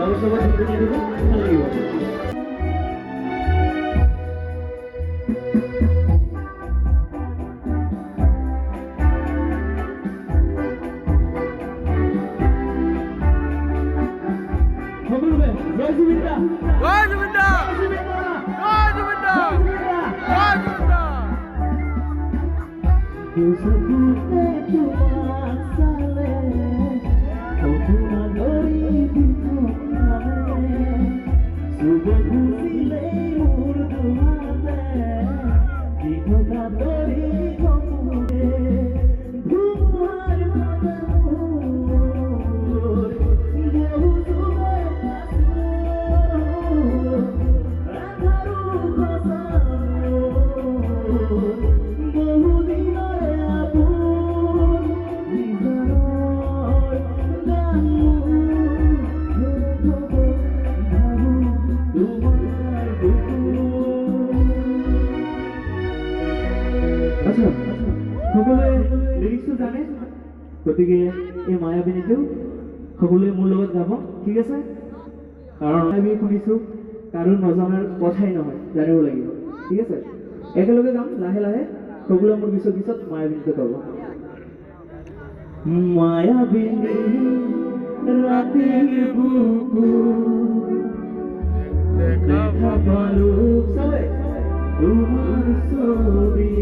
ব্যবস্থা করে ঢুকে নিয়ে দেবো, ভালো লাগবে। জয় জুবিনদা, জয় জুবিনদা, জয় জুবিনদা, জয় জুবিনদা। আচ্ছা, সকলে লিরিক্সটো জানে, গতিকে এই মায়াবিনীতেও সকলোৱে মোৰ লগত গাব, ঠিক আছে? কাৰণ আমি শুনিছোঁ কাৰো নজনাৰ কথাই নহয়, জানিব লাগিব, ঠিক আছে? একেলগে গাম লাহে লাহে, সকলোৱে মোৰ পিছত পিছত মায়াবিনীটো গাব। মায়াবিনী ৰাতিৰ বুকুত দেখা পালো চবে তোমাৰ ছবি।